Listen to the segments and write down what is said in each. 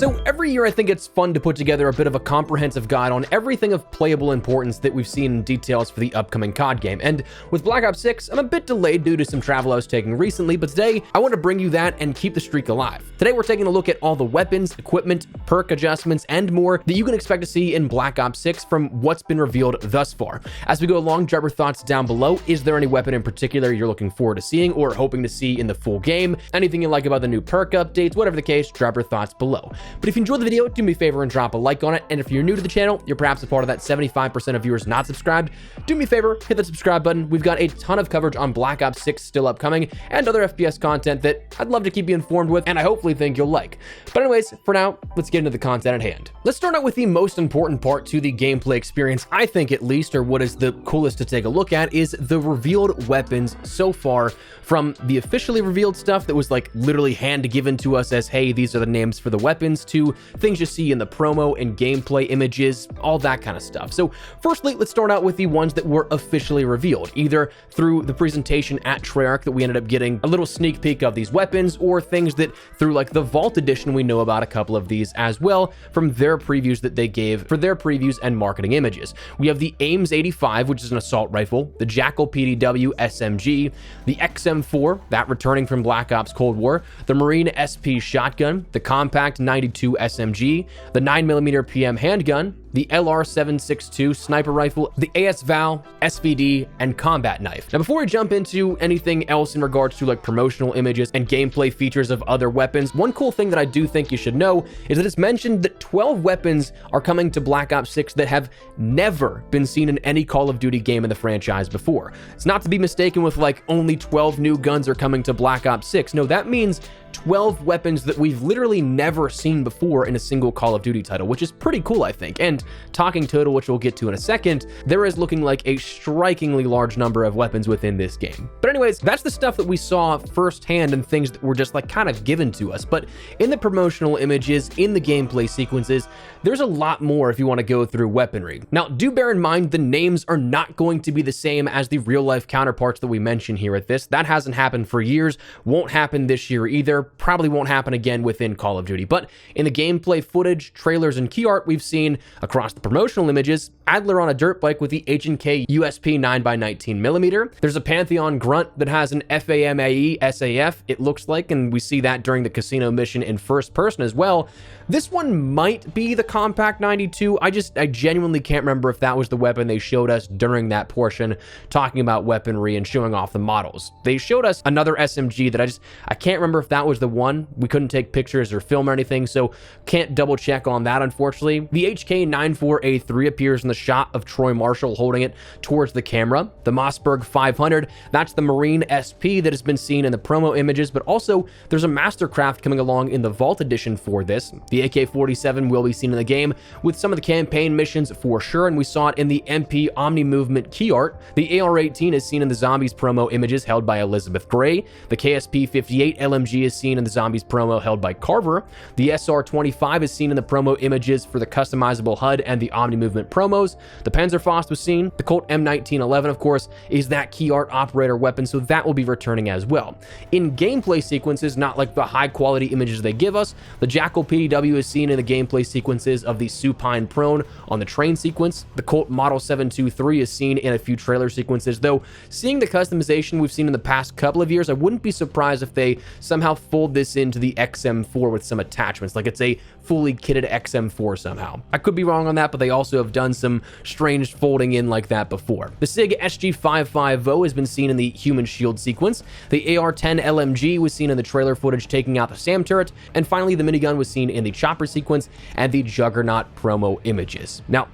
So every year I think it's fun to put together a bit of a comprehensive guide on everything of playable importance that we've seen in details for the upcoming COD game. And with Black Ops 6, I'm a bit delayed due to some travel I was taking recently, but today I want to bring you that and keep the streak alive. Today we're taking a look at all the weapons, equipment, perk adjustments, and more that you can expect to see in Black Ops 6 from what's been revealed thus far. As we go along, drop your thoughts down below. Is there any weapon in particular you're looking forward to seeing or hoping to see in the full game? Anything you like about the new perk updates? Whatever the case, drop your thoughts below. But if you enjoyed the video, do me a favor and drop a like on it. And if you're new to the channel, you're perhaps a part of that 75% of viewers not subscribed, do me a favor, hit the subscribe button. We've got a ton of coverage on Black Ops 6 still upcoming and other FPS content that I'd love to keep you informed with and I hopefully think you'll like. But anyways, for now, let's get into the content at hand. Let's start out with the most important part to the gameplay experience, I think at least, or what is the coolest to take a look at, is the revealed weapons so far, from the officially revealed stuff that was like literally hand given to us as, hey, these are the names for the weapons, to things you see in the promo and gameplay images, all that kind of stuff. So firstly, let's start out with the ones that were officially revealed, either through the presentation at Treyarch that we ended up getting a little sneak peek of these weapons, or things that through like the Vault Edition we know about a couple of these as well from their previews that they gave for their previews and marketing images. We have the Ames 85, which is an assault rifle, the Jackal PDW SMG, the XM4, that returning from Black Ops Cold War, the Marine SP shotgun, the Compact 92 SMG, the 9mm PM handgun, the LR762 sniper rifle, the AS-Val, SVD, and combat knife. Now, before we jump into anything else in regards to like promotional images and gameplay features of other weapons, one cool thing that I do think you should know is that it's mentioned that 12 weapons are coming to Black Ops 6 that have never been seen in any Call of Duty game in the franchise before. It's not to be mistaken with like only 12 new guns are coming to Black Ops 6. No, that means 12 weapons that we've literally never seen before in a single Call of Duty title, which is pretty cool, I think. And talking total, which we'll get to in a second, there is looking like a strikingly large number of weapons within this game. But anyways, that's the stuff that we saw firsthand and things that were just like kind of given to us. But in the promotional images, in the gameplay sequences, there's a lot more if you want to go through weaponry. Now, do bear in mind the names are not going to be the same as the real life counterparts that we mention here at this. That hasn't happened for years, won't happen this year either, probably won't happen again within Call of Duty. But in the gameplay footage, trailers, and key art we've seen across the promotional images, Adler on a dirt bike with the H&K USP 9x19mm. There's a Pantheon grunt that has an FAMAE SAF, it looks like, and we see that during the casino mission in first person as well. This one might be the Compact 92. I genuinely can't remember if that was the weapon they showed us during that portion, talking about weaponry and showing off the models. They showed us another SMG that I can't remember if that was the one. We couldn't take pictures or film or anything, so can't double check on that, unfortunately. The HK94A3 appears in the shot of Troy Marshall holding it towards the camera. The Mossberg 500, that's the Marine SP that has been seen in the promo images, but also there's a Mastercraft coming along in the Vault Edition for this. The AK-47 will be seen in the game with some of the campaign missions for sure, and we saw it in the MP Omni Movement key art. The AR-18 is seen in the Zombies promo images held by Elizabeth Gray. The KSP-58 LMG is seen in the Zombies promo held by Carver. The SR-25 is seen in the promo images for the customizable HUD and the Omni Movement promos. The Panzerfaust was seen. The Colt M1911, of course, is that key art operator weapon, so that will be returning as well. In gameplay sequences, not like the high quality images they give us, the Jackal PDW is seen in the gameplay sequences of the Supine Prone on the train sequence. The Colt Model 723 is seen in a few trailer sequences, though seeing the customization we've seen in the past couple of years, I wouldn't be surprised if they somehow fold this into the XM4 with some attachments, like it's a fully kitted XM4 somehow. I could be wrong on that, but they also have done some strange folding in like that before. The SIG SG550 has been seen in the Human Shield sequence. The AR-10 LMG was seen in the trailer footage taking out the SAM turret, and finally the minigun was seen in the chopper sequence and the Juggernaut promo images. Now,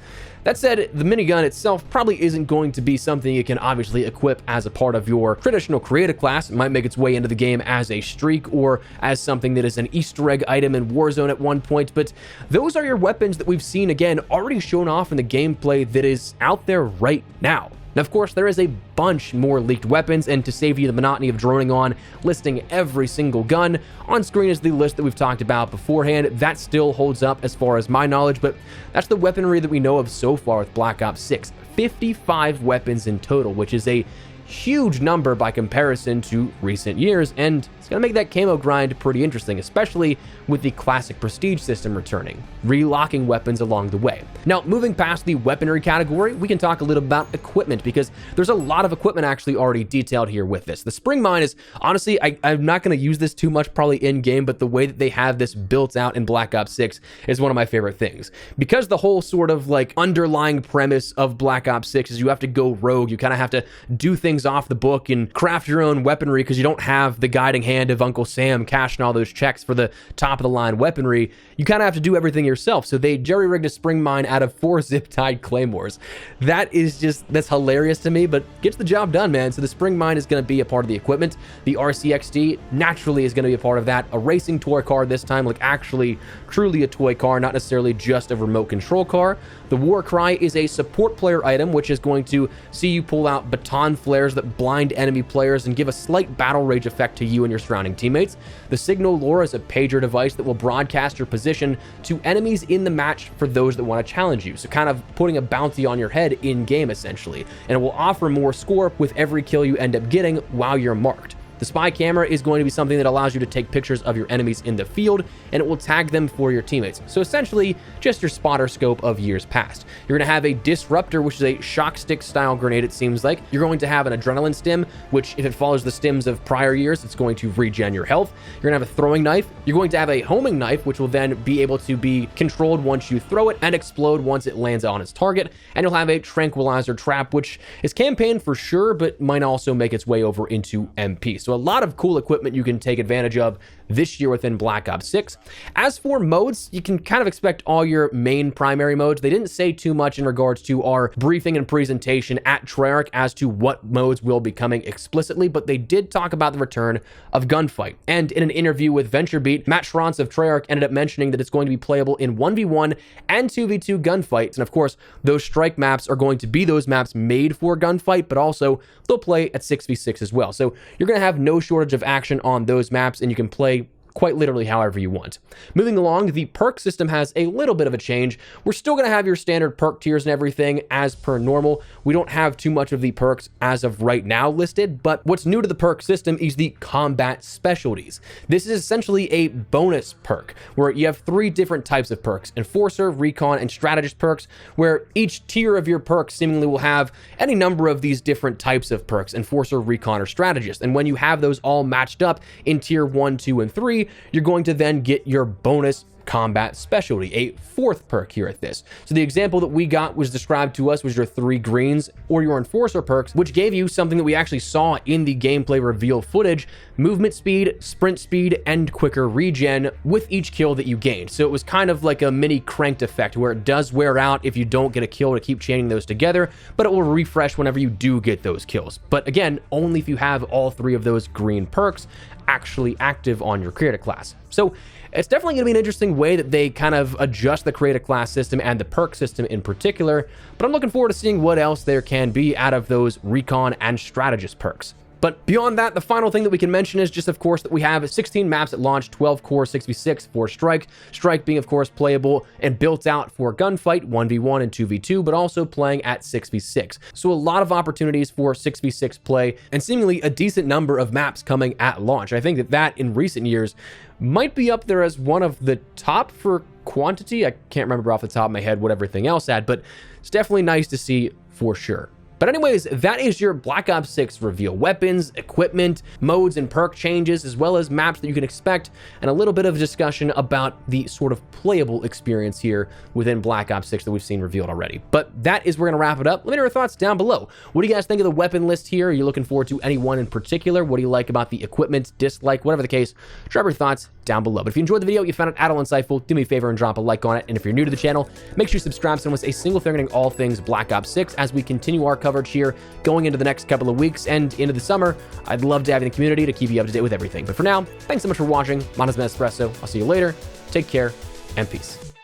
that said, the minigun itself probably isn't going to be something you can obviously equip as a part of your traditional creative class. It might make its way into the game as a streak or as something that is an Easter egg item in Warzone at one point, but those are your weapons that we've seen, again, already shown off in the gameplay that is out there right now. Now, of course, there is a bunch more leaked weapons, and to save you the monotony of droning on listing every single gun, on screen is the list that we've talked about beforehand. That still holds up as far as my knowledge, but that's the weaponry that we know of so far with Black Ops 6. 55 weapons in total, which is a huge number by comparison to recent years, and it's going to make that camo grind pretty interesting, especially with the classic prestige system returning, relocking weapons along the way. Now, moving past the weaponry category, we can talk a little about equipment, because there's a lot of equipment actually already detailed here with this. The spring mine is, honestly, I'm not going to use this too much probably in-game, but the way that they have this built out in Black Ops 6 is one of my favorite things. Because the whole sort of like underlying premise of Black Ops 6 is you have to go rogue, you kind of have to do things off the book and craft your own weaponry because you don't have the guiding hand of Uncle Sam cashing all those checks for the top of the line weaponry. You kind of have to do everything yourself. So they jerry-rigged a spring mine out of 4 zip-tied claymores. That's hilarious to me, but gets the job done, man. So the spring mine is going to be a part of the equipment. The RCXD naturally is going to be a part of that. A racing toy car this time, like actually truly a toy car, not necessarily just a remote control car. The War Cry is a support player item, which is going to see you pull out baton flares that blind enemy players and give a slight battle rage effect to you and your surrounding teammates. The Signal Lure is a pager device that will broadcast your position to enemies in the match for those that want to challenge you. So kind of putting a bounty on your head in-game, essentially. And it will offer more score with every kill you end up getting while you're marked. The spy camera is going to be something that allows you to take pictures of your enemies in the field, and it will tag them for your teammates. So essentially, just your spotter scope of years past. You're going to have a disruptor, which is a shock stick style grenade, it seems like. You're going to have an adrenaline stim, which if it follows the stims of prior years, it's going to regen your health. You're going to have a throwing knife. You're going to have a homing knife, which will then be able to be controlled once you throw it and explode once it lands on its target. And you'll have a tranquilizer trap, which is campaign for sure, but might also make its way over into MP. So a lot of cool equipment you can take advantage of this year within Black Ops 6. As for modes, you can kind of expect all your main primary modes. They didn't say too much in regards to our briefing and presentation at Treyarch as to what modes will be coming explicitly, but they did talk about the return of Gunfight. And in an interview with VentureBeat, Matt Schranz of Treyarch ended up mentioning that it's going to be playable in 1v1 and 2v2 gunfights. And of course, those strike maps are going to be those maps made for gunfight, but also they'll play at 6v6 as well. So you're going to have no shortage of action on those maps, and you can play quite literally however you want. Moving along, the perk system has a little bit of a change. We're still going to have your standard perk tiers and everything as per normal. We don't have too much of the perks as of right now listed, but what's new to the perk system is the combat specialties. This is essentially a bonus perk where you have 3 different types of perks: Enforcer, Recon, and Strategist perks, where each tier of your perks seemingly will have any number of these different types of perks: Enforcer, Recon, or Strategist. And when you have those all matched up in tier 1, 2, and 3, you're going to then get your bonus combat specialty, a 4th perk here at this. So the example that we got was described to us was your 3 greens or your Enforcer perks, which gave you something that we actually saw in the gameplay reveal footage: movement speed, sprint speed, and quicker regen with each kill that you gained. So it was kind of like a mini cranked effect where it does wear out if you don't get a kill to keep chaining those together, but it will refresh whenever you do get those kills. But again, only if you have all 3 of those green perks actually active on your creator class. So it's definitely going to be an interesting way that they kind of adjust the creator class system and the perk system in particular, but I'm looking forward to seeing what else there can be out of those Recon and Strategist perks. But beyond that, the final thing that we can mention is just, of course, that we have 16 maps at launch, 12 core 6v6 for Strike. Strike being, of course, playable and built out for gunfight, 1v1 and 2v2, but also playing at 6v6. So a lot of opportunities for 6v6 play and seemingly a decent number of maps coming at launch. I think that in recent years might be up there as one of the top for quantity. I can't remember off the top of my head what everything else had, but it's definitely nice to see for sure. But anyways, that is your Black Ops 6 reveal. Weapons, equipment, modes, and perk changes, as well as maps that you can expect, and a little bit of discussion about the sort of playable experience here within Black Ops 6 that we've seen revealed already. But that is where we're going to wrap it up. Let me know your thoughts down below. What do you guys think of the weapon list here? Are you looking forward to any one in particular? What do you like about the equipment, dislike, whatever the case? Drop your thoughts down below. But if you enjoyed the video, you found it at all insightful, do me a favor and drop a like on it. And if you're new to the channel, make sure you subscribe so you don't miss a single thing regarding all things Black Ops 6 as we continue our coverage here going into the next couple of weeks and into the summer. I'd love to have you in the community to keep you up to date with everything. But for now, thanks so much for watching. My name is Espresso. I'll see you later. Take care and peace.